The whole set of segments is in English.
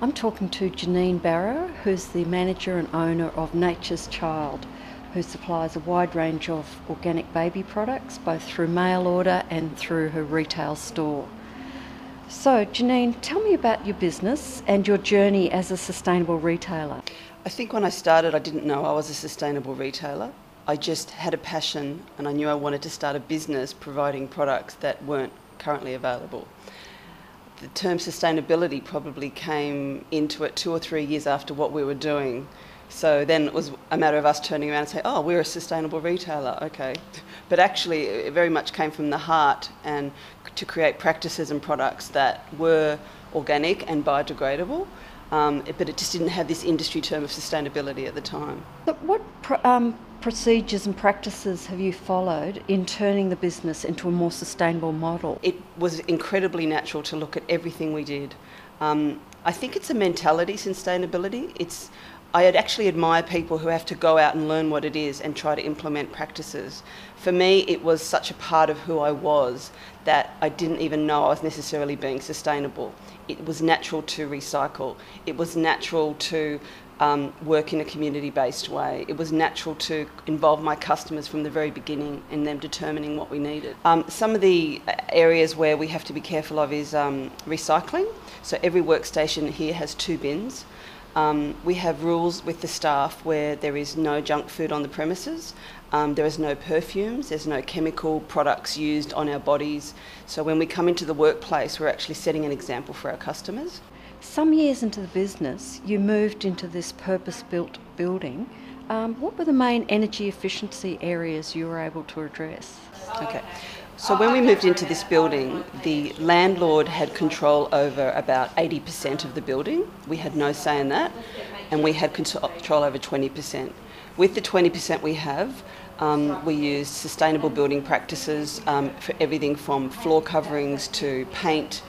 I'm talking to Jannine Baron, who's the manager and owner of Nature's Child, who supplies a wide range of organic baby products, both through mail order and through her retail store. So, Jannine, tell me about your business and your journey as a sustainable retailer. I think when I started, I didn't know I was a sustainable retailer. I just had a passion and I knew I wanted to start a business providing products that weren't currently available. The term sustainability probably came into it 2 or 3 years after what we were doing. So then it was a matter of us turning around and saying, oh, we're a sustainable retailer, okay. But actually it very much came from the heart and to create practices and products that were organic and biodegradable, but it just didn't have this industry term of sustainability at the time. But what procedures and practices have you followed in turning the business into a more sustainable model? It was incredibly natural to look at everything we did. I think it's a mentality, sustainability. I actually admire people who have to go out and learn what it is and try to implement practices. For me, it was such a part of who I was that I didn't even know I was necessarily being sustainable. It was natural to recycle. It was natural to work in a community-based way. It was natural to involve my customers from the very beginning in them determining what we needed. Some of the areas where we have to be careful of is recycling. So every workstation here has 2 bins. We have rules with the staff where there is no junk food on the premises. There is no perfumes, there's no chemical products used on our bodies. So when we come into the workplace, we're actually setting an example for our customers. Some years into the business, you moved into this purpose-built building. What were the main energy efficiency areas you were able to address? Okay. So when we moved into this building, the landlord had control over about 80% of the building. We had no say in that, and we had control over 20%. With the 20% we have, we use sustainable building practices for everything from floor coverings to paint,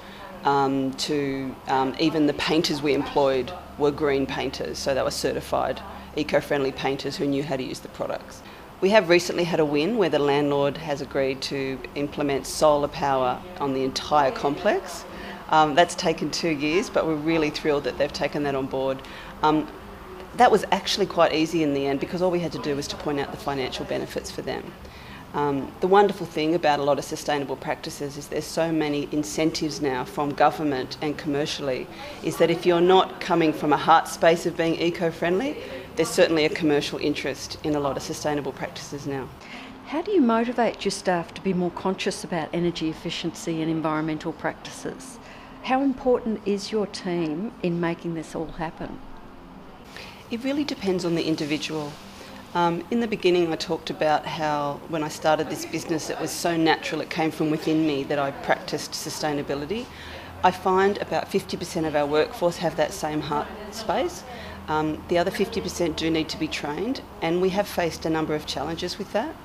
to even the painters we employed were green painters, so they were certified eco-friendly painters who knew how to use the products. We have recently had a win where the landlord has agreed to implement solar power on the entire complex. That's taken 2 years, but we're really thrilled that they've taken that on board. That was actually quite easy in the end because all we had to do was to point out the financial benefits for them. The wonderful thing about a lot of sustainable practices is there's so many incentives now from government and commercially, is that if you're not coming from a heart space of being eco-friendly, there's certainly a commercial interest in a lot of sustainable practices now. How do you motivate your staff to be more conscious about energy efficiency and environmental practices? How important is your team in making this all happen? It really depends on the individual. In the beginning I talked about how when I started this business it was so natural, it came from within me that I practiced sustainability. I find about 50% of our workforce have that same heart space. The other 50% do need to be trained, and we have faced a number of challenges with that,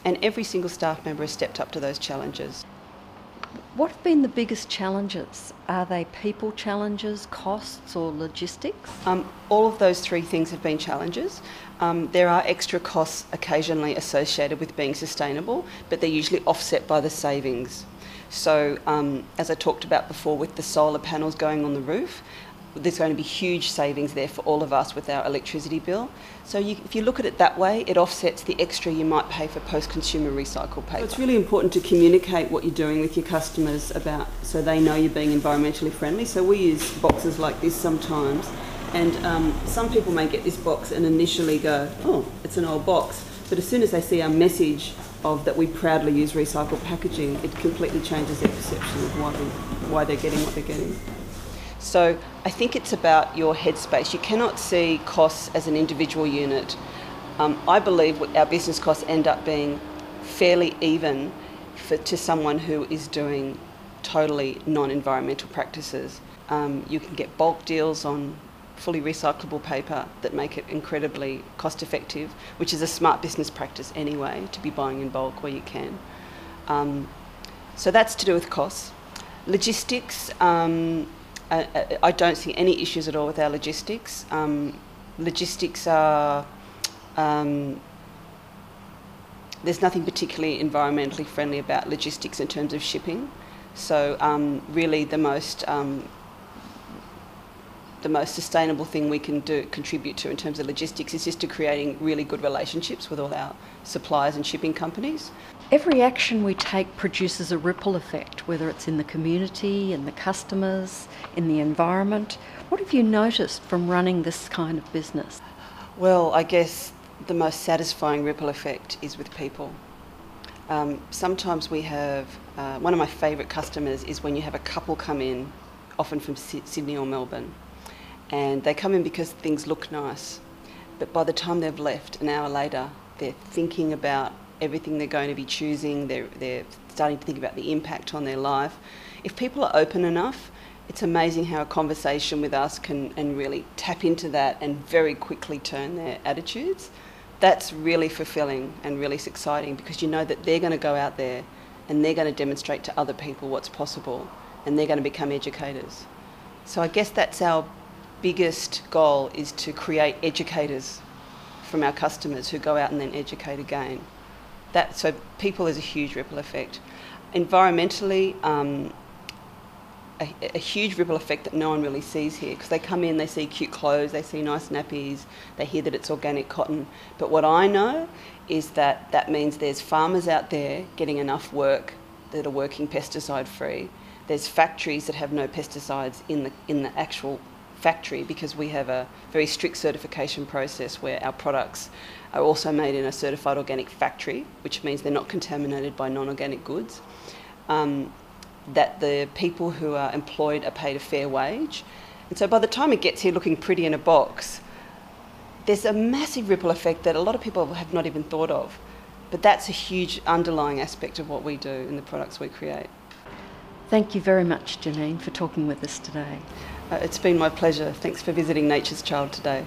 and every single staff member has stepped up to those challenges. What have been the biggest challenges? Are they people challenges, costs or logistics? All of those 3 things have been challenges. There are extra costs occasionally associated with being sustainable, but they're usually offset by the savings. So as I talked about before with the solar panels going on the roof, there's going to be huge savings there for all of us with our electricity bill. So if you look at it that way, it offsets the extra you might pay for post-consumer recycled paper. So it's really important to communicate what you're doing with your customers about, so they know you're being environmentally friendly. So we use boxes like this sometimes, and some people may get this box and initially go, oh, it's an old box. But as soon as they see our message of that we proudly use recycled packaging, it completely changes their perception of why they're getting what they're getting. So I think it's about your headspace. You cannot see costs as an individual unit. I believe our business costs end up being fairly even to someone who is doing totally non-environmental practices. You can get bulk deals on fully recyclable paper that make it incredibly cost effective, which is a smart business practice anyway, to be buying in bulk where you can. So that's to do with costs. Logistics, I don't see any issues at all with our logistics. Logistics are, there's nothing particularly environmentally friendly about logistics in terms of shipping. So really the the most sustainable thing we can contribute to in terms of logistics is just to creating really good relationships with all our suppliers and shipping companies. Every action we take produces a ripple effect, whether it's in the community, in the customers, in the environment. What have you noticed from running this kind of business? Well, I guess the most satisfying ripple effect is with people. Sometimes we have, one of my favourite customers is when you have a couple come in, often from Sydney or Melbourne, and they come in because things look nice, but by the time they've left, an hour later, they're thinking about everything they're going to be choosing, they're starting to think about the impact on their life. If people are open enough, it's amazing how a conversation with us can really tap into that and very quickly turn their attitudes. That's really fulfilling and really exciting, because you know that they're going to go out there and they're going to demonstrate to other people what's possible, and they're going to become educators. So I guess that's our biggest goal, is to create educators from our customers who go out and then educate again. So people is a huge ripple effect. Environmentally, a huge ripple effect that no one really sees here, because they come in, they see cute clothes, they see nice nappies, they hear that it's organic cotton. But what I know is that that means there's farmers out there getting enough work that are working pesticide free. There's factories that have no pesticides in the actual factory, because we have a very strict certification process where our products are also made in a certified organic factory, which means they're not contaminated by non-organic goods. That the people who are employed are paid a fair wage. And so by the time it gets here looking pretty in a box, there's a massive ripple effect that a lot of people have not even thought of. But that's a huge underlying aspect of what we do in the products we create. Thank you very much, Jannine, for talking with us today. It's been my pleasure. Thanks for visiting Nature's Child today.